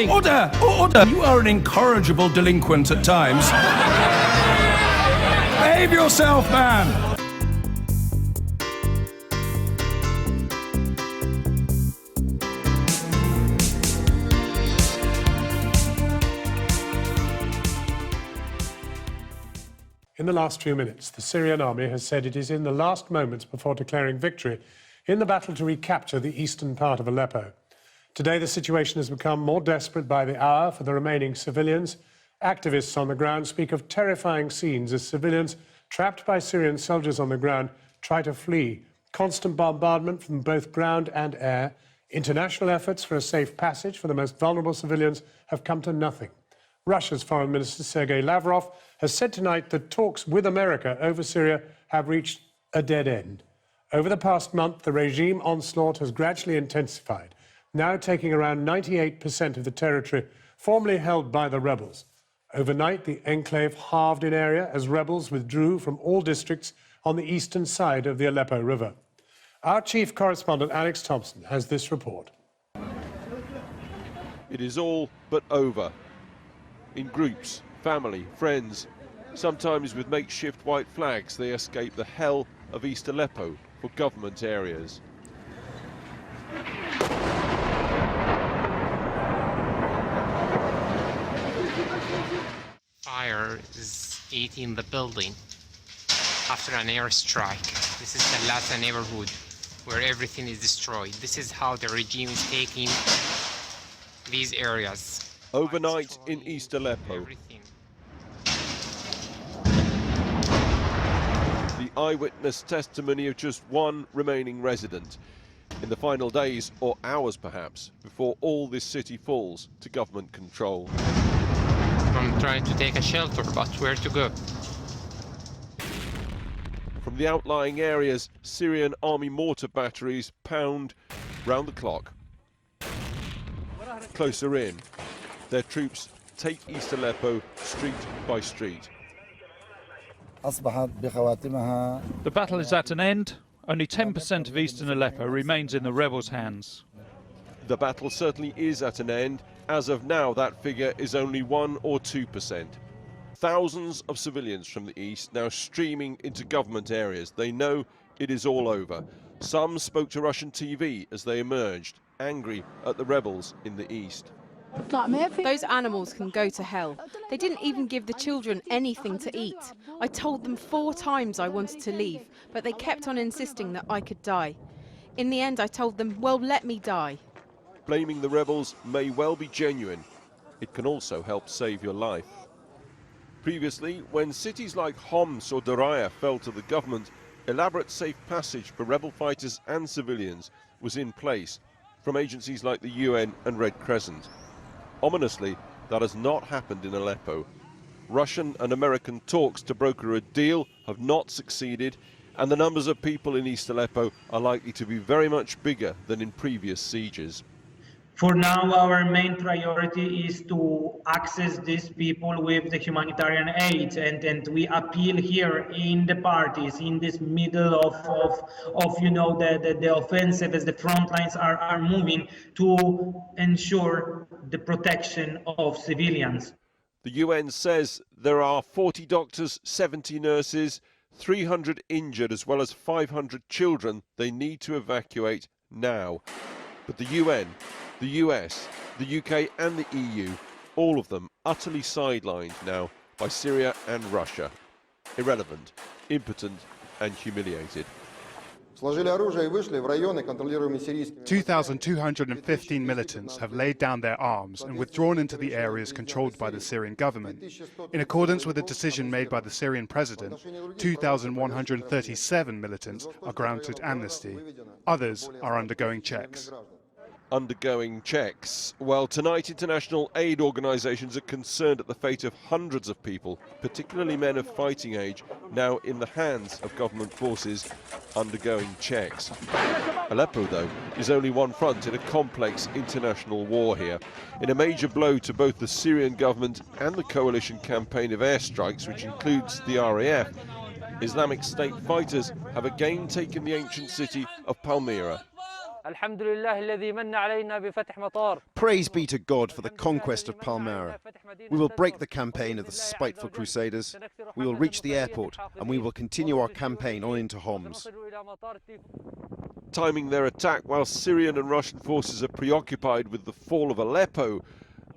Order! Order! You are an incorrigible delinquent at times. Behave yourself, man! In the last few minutes, the Syrian army has said it is in the last moments before declaring victory in the battle to recapture the eastern part of Aleppo. Today, the situation has become more desperate by the hour for the remaining civilians. Activists on the ground speak of terrifying scenes as civilians trapped by Syrian soldiers on the ground try to flee. Constant bombardment from both ground and air. International efforts for a safe passage for the most vulnerable civilians have come to nothing. Russia's Foreign Minister Sergei Lavrov has said tonight that talks with America over Syria have reached a dead end. Over the past month, the regime onslaught has gradually intensified, now taking around 98% of the territory formerly held by the rebels. Overnight, the enclave halved in area as rebels withdrew from all districts on the eastern side of the Aleppo River. Our chief correspondent, Alex Thompson, has this report. It is all but over. In groups, family, friends, sometimes with makeshift white flags, they escape the hell of East Aleppo for government areas. Fire is eating the building after an airstrike. This is the last neighborhood where everything is destroyed. This is how the regime is taking these areas. Overnight in East Aleppo. Everything. The eyewitness testimony of just one remaining resident. In the final days, or hours perhaps, before all this city falls to government control. I'm trying to take a shelter, but where to go? From the outlying areas, Syrian army mortar batteries pound round the clock. Closer in, their troops take East Aleppo street by street. The battle is at an end. Only 10% of eastern Aleppo remains in the rebels' hands. The battle certainly is at an end. As of now, that figure is only 1 or 2%. Thousands of civilians from the east now streaming into government areas. They know it is all over. Some spoke to Russian TV as they emerged, angry at the rebels in the east. Those animals can go to hell. They didn't even give the children anything to eat. I told them 4 times I wanted to leave, but they kept on insisting that I could die. In the end, I told them, well, let me die. Blaming the rebels may well be genuine. It can also help save your life. Previously, when cities like Homs or Daraya fell to the government, elaborate safe passage for rebel fighters and civilians was in place from agencies like the UN and Red Crescent. Ominously, that has not happened in Aleppo. Russian and American talks to broker a deal have not succeeded, and the numbers of people in East Aleppo are likely to be very much bigger than in previous sieges. For now, our main priority is to access these people with the humanitarian aid, and we appeal here in the parties, in this middle of you know, the offensive as the front lines are moving, to ensure the protection of civilians. The UN says there are 40 doctors, 70 nurses, 300 injured, as well as 500 children they need to evacuate now. But the UN, the US, the UK and the EU, all of them utterly sidelined now by Syria and Russia. Irrelevant, impotent and humiliated. 2,215 militants have laid down their arms and withdrawn into the areas controlled by the Syrian government. In accordance with a decision made by the Syrian president, 2,137 militants are granted amnesty. Others are undergoing checks. Undergoing checks. Well, tonight international aid organisations are concerned at the fate of hundreds of people, particularly men of fighting age, now in the hands of government forces undergoing checks. Aleppo, though, is only one front in a complex international war here. In a major blow to both the Syrian government and the coalition campaign of airstrikes, which includes the RAF, Islamic State fighters have again taken the ancient city of Palmyra. Praise be to God for the conquest of Palmyra. We will break the campaign of the spiteful crusaders. We will reach the airport and we will continue our campaign on into Homs. Timing their attack while Syrian and Russian forces are preoccupied with the fall of Aleppo,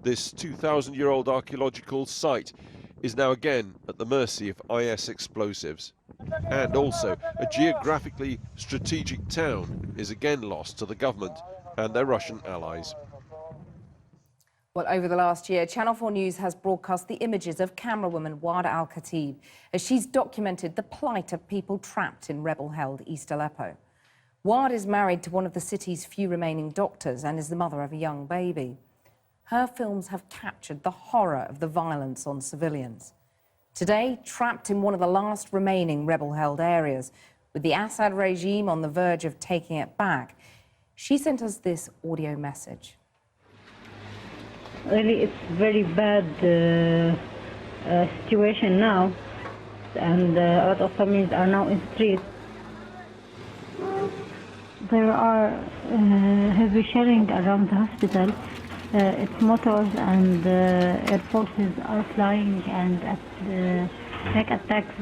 this 2,000-year-old archaeological site is now again at the mercy of IS explosives. And also, a geographically strategic town is again lost to the government and their Russian allies. Well, over the last year, Channel 4 News has broadcast the images of camerawoman Wada Al-Khatib as she's documented the plight of people trapped in rebel-held East Aleppo. Wada is married to one of the city's few remaining doctors and is the mother of a young baby. Her films have captured the horror of the violence on civilians. Today, trapped in one of the last remaining rebel-held areas, with the Assad regime on the verge of taking it back, she sent us this audio message. Really, it's very bad situation now, and a lot of families are now in the streets. There are heavy shelling around the hospital. Its motors and air forces are flying and take attacks.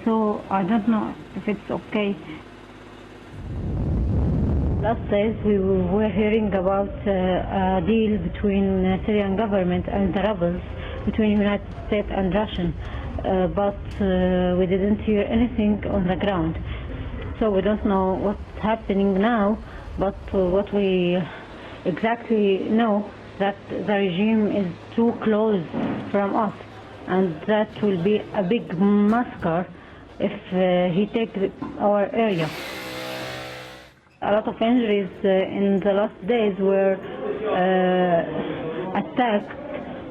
So I don't know if it's okay. Last days we were hearing about a deal between the Syrian government and the rebels, between United States and Russian, but we didn't hear anything on the ground. So we don't know what's happening now, but what we exactly know that the regime is too close from us, and that will be a big massacre if he takes our area. A lot of injuries in the last days were attacked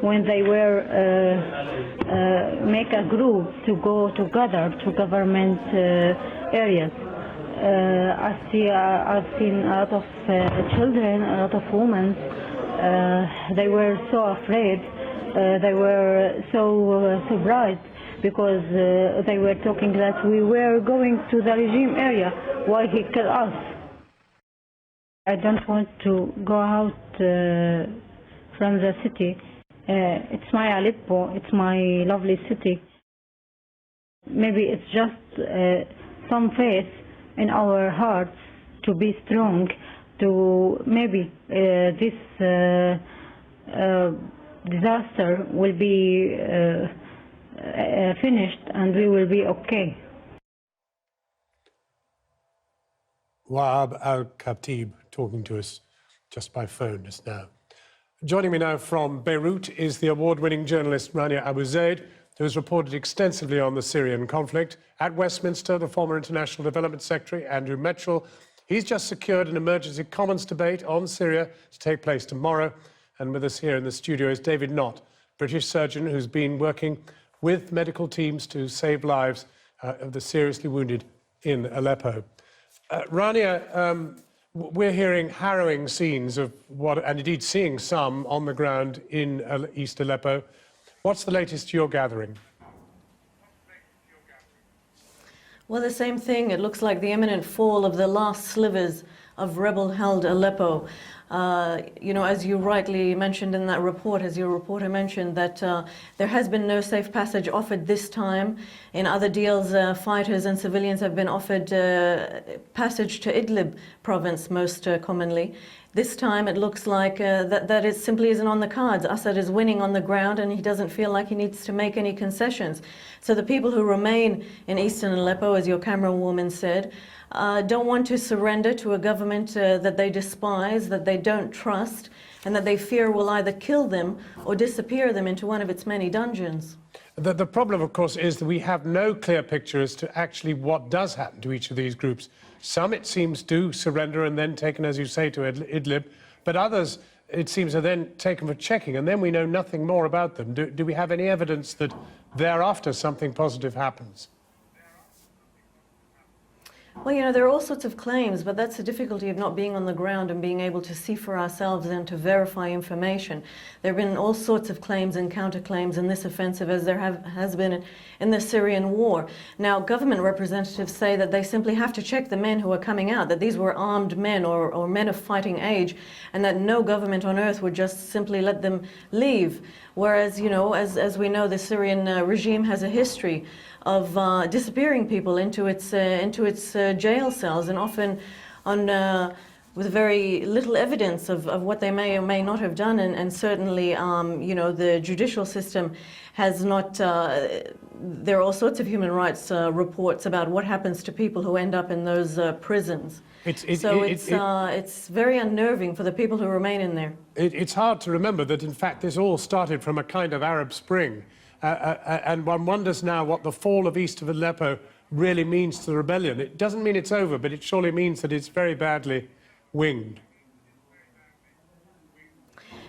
when they were make a group to go together to government areas. I've seen a lot of children, a lot of women. They were so afraid. They were so surprised because they were talking that we were going to the regime area. Why he killed us? I don't want to go out from the city. It's my Aleppo. It's my lovely city. Maybe it's just some faith in our hearts to be strong, to maybe this disaster will be finished and we will be okay. Wahab Al-Khatib talking to us just by phone just now. Joining me now from Beirut is the award-winning journalist Rania Abu Zaid, who has reported extensively on the Syrian conflict. At Westminster, the former International Development Secretary, Andrew Mitchell, he's just secured an emergency Commons debate on Syria to take place tomorrow. And with us here in the studio is David Knott, British surgeon who's been working with medical teams to save lives of the seriously wounded in Aleppo. Rania, we're hearing harrowing scenes of what, and indeed seeing some on the ground in East Aleppo. What's the latest you're gathering? Well, the same thing. It looks like the imminent fall of the last slivers of rebel-held Aleppo. You know, as you rightly mentioned in that report, as your reporter mentioned, that there has been no safe passage offered this time. In other deals, fighters and civilians have been offered passage to Idlib province most commonly. This time it looks like that it simply isn't on the cards. Assad is winning on the ground and he doesn't feel like he needs to make any concessions. So the people who remain in eastern Aleppo, as your camerawoman said, don't want to surrender to a government that they despise, that they don't trust, and that they fear will either kill them or disappear them into one of its many dungeons. The problem, of course, is that we have no clear picture as to actually what does happen to each of these groups. Some, it seems, do surrender and then taken, as you say, to Idlib, but others, it seems, are then taken for checking, and then we know nothing more about them. Do we have any evidence that thereafter something positive happens? Well, you know, there are all sorts of claims, but that's the difficulty of not being on the ground and being able to see for ourselves and to verify information. There have been all sorts of claims and counterclaims in this offensive, as there has been in the Syrian war. Now, government representatives say that they simply have to check the men who are coming out, that these were armed men or men of fighting age, and that no government on earth would just simply let them leave. Whereas, you know, as we know, the Syrian regime has a history of disappearing people into its jail cells, and often with very little evidence of what they may or may not have done, and certainly, you know, the judicial system has not. There are all sorts of human rights reports about what happens to people who end up in those prisons. It's very unnerving for the people who remain in there. It's hard to remember that, in fact, this all started from a kind of Arab Spring. And one wonders now what the fall of east of Aleppo really means to the rebellion. It doesn't mean it's over, but it surely means that it's very badly winged.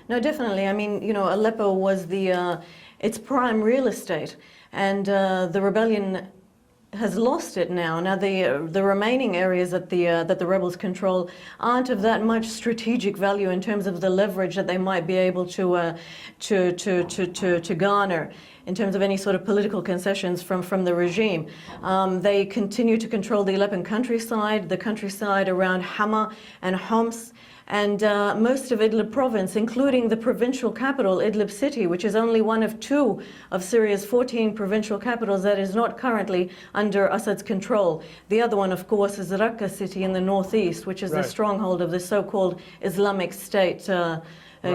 No, definitely. I mean, you know, Aleppo was its prime real estate, and the rebellion has lost it now. Now the remaining areas that the rebels control aren't of that much strategic value in terms of the leverage that they might be able to garner in terms of any sort of political concessions from the regime. They continue to control the Aleppo countryside, the countryside around Hama and Homs, and most of Idlib province, including the provincial capital, Idlib city, which is only one of 2 of Syria's 14 provincial capitals that is not currently under Assad's control. The other one, of course, is Raqqa city in the northeast, which is the stronghold of the so-called Islamic State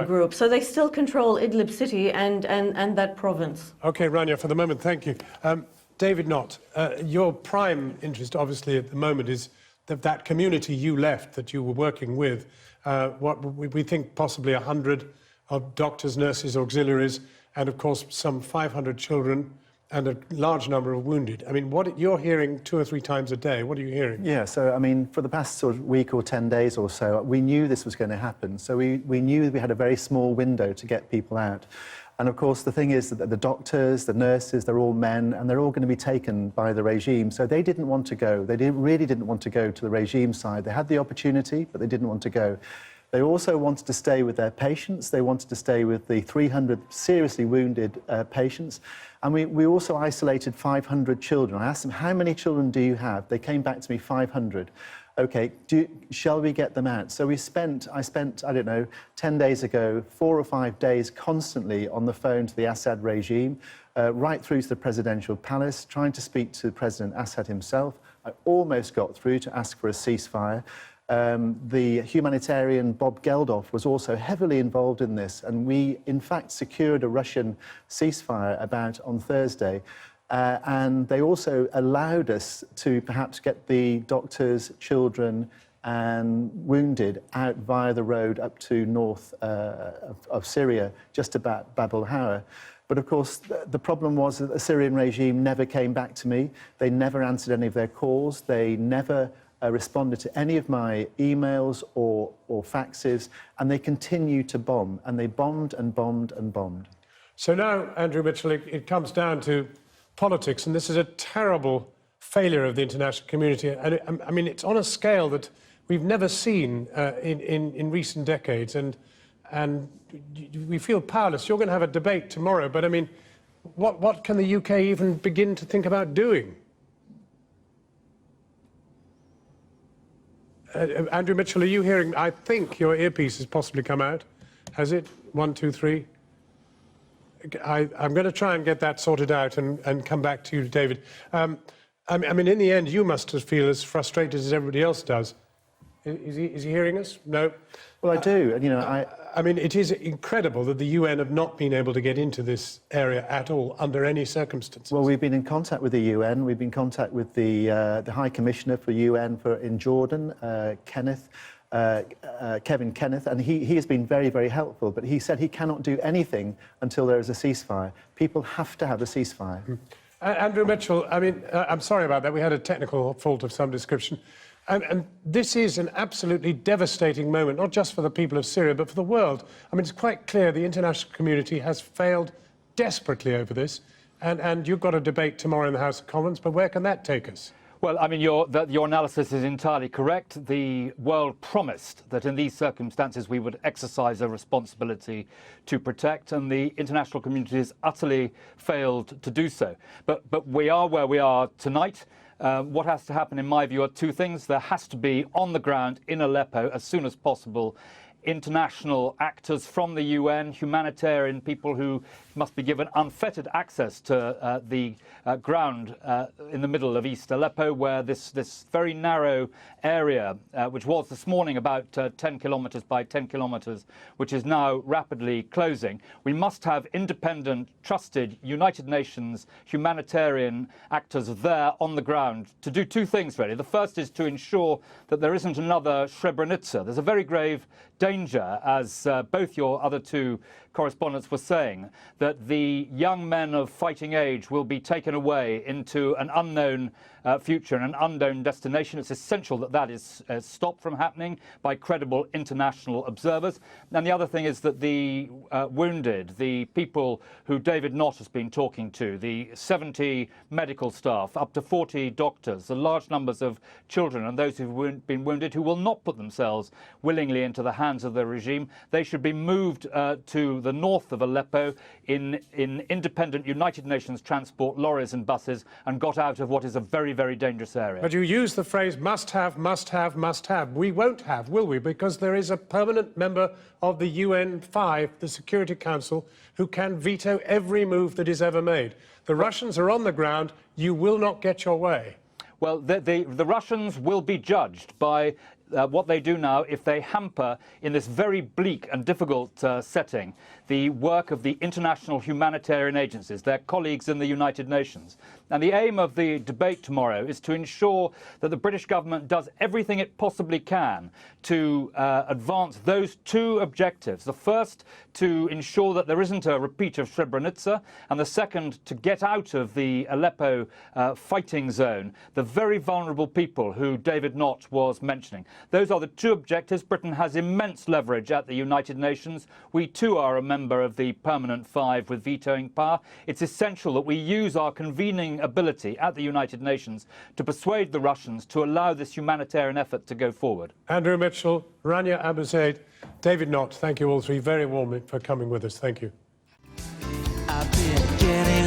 group. So they still control Idlib city and that province. Okay, Rania, for the moment, thank you. David Knott, your prime interest, obviously, at the moment is that community you left, that you were working with, what we think possibly 100 of doctors, nurses, auxiliaries, and of course some 500 children and a large number of wounded. I mean, what you're hearing 2 or 3 times a day, what are you hearing? Yeah, so I mean, for the past sort of week or 10 days or so, we knew this was going to happen. So we knew we had a very small window to get people out. And of course, the thing is that the doctors, the nurses, they're all men, and they're all going to be taken by the regime. So they didn't want to go. They really didn't want to go to the regime side. They had the opportunity, but they didn't want to go. They also wanted to stay with their patients. They wanted to stay with the 300 seriously wounded patients. And we also isolated 500 children. I asked them, how many children do you have? They came back to me, 500. Okay, shall we get them out? So I spent, I don't know, 10 days ago, 4 or 5 days constantly on the phone to the Assad regime, right through to the presidential palace, trying to speak to President Assad himself. I almost got through to ask for a ceasefire. The humanitarian Bob Geldof was also heavily involved in this, and we, in fact, secured a Russian ceasefire on Thursday. And they also allowed us to perhaps get the doctors, children and wounded out via the road up to north of Syria, just about Bab al-Hawa. But of course, the problem was that the Syrian regime never came back to me. They never answered any of their calls. They never responded to any of my emails or faxes, and they continued to bomb, and they bombed and bombed and bombed. So now, Andrew Mitchell, it comes down to politics, and this is a terrible failure of the international community. And I mean, it's on a scale that we've never seen in recent decades, and we feel powerless. You're going to have a debate tomorrow, but I mean, what can the UK even begin to think about doing? Andrew Mitchell, are you hearing? I think your earpiece has possibly come out. Has it? 1, 2, 3. I'm going to try and get that sorted out and come back to you, David. I mean, in the end, you must feel as frustrated as everybody else does. Is he hearing us? No? Well, I do. And, you know, I mean, it is incredible that the UN have not been able to get into this area at all, under any circumstances. Well, we've been in contact with the UN. We've been in contact with the High Commissioner for UN in Jordan, Kevin Kenneth, and he has been very, very helpful, but he said he cannot do anything until there is a ceasefire. People have to have a ceasefire. Andrew Mitchell, I mean, I'm sorry about that. We had a technical fault of some description. And this is an absolutely devastating moment, not just for the people of Syria, but for the world. I mean, it's quite clear the international community has failed desperately over this. And you've got a debate tomorrow in the House of Commons, but where can that take us? Well, I mean, your analysis is entirely correct. The world promised that in these circumstances we would exercise a responsibility to protect, and the international community has utterly failed to do so. But we are where we are tonight. What has to happen, in my view, are two things. There has to be, on the ground in Aleppo, as soon as possible, international actors from the UN, humanitarian people who must be given unfettered access to the ground in the middle of East Aleppo, where this very narrow area, which was this morning about 10 kilometres by 10 kilometres, which is now rapidly closing. We must have independent, trusted United Nations humanitarian actors there on the ground to do two things, really. The first is to ensure that there isn't another Srebrenica. There's a very grave danger, as both your other two correspondents were saying, that the young men of fighting age will be taken away into an unknown future and an unknown destination. It's essential that that is stopped from happening by credible international observers. And the other thing is that the wounded, the people who David Nott has been talking to, the 70 medical staff, up to 40 doctors, the large numbers of children and those who've been wounded who will not put themselves willingly into the hands of the regime, they should be moved to the north of Aleppo in independent United Nations transport lorries and buses and got out of what is a very, very dangerous area. But you use the phrase must have, must have, must have. We won't have, will we? Because there is a permanent member of the UN 5, the Security Council, who can veto every move that is ever made. The Russians are on the ground. You will not get your way. Well, the Russians will be judged by what they do now if they hamper, in this very bleak and difficult setting, the work of the international humanitarian agencies, their colleagues in the United Nations. And the aim of the debate tomorrow is to ensure that the British government does everything it possibly can to advance those two objectives. The first, to ensure that there isn't a repeat of Srebrenica, and the second, to get out of the Aleppo fighting zone the very vulnerable people who David Nott was mentioning. Those are the two objectives. Britain has immense leverage at the United Nations. We too are a member of the Permanent Five with vetoing power. It's essential that we use our convening ability at the United Nations to persuade the Russians to allow this humanitarian effort to go forward. Andrew Mitchell, Rania Abu Zaid, David Nott, thank you all three very warmly for coming with us. Thank you. I've been getting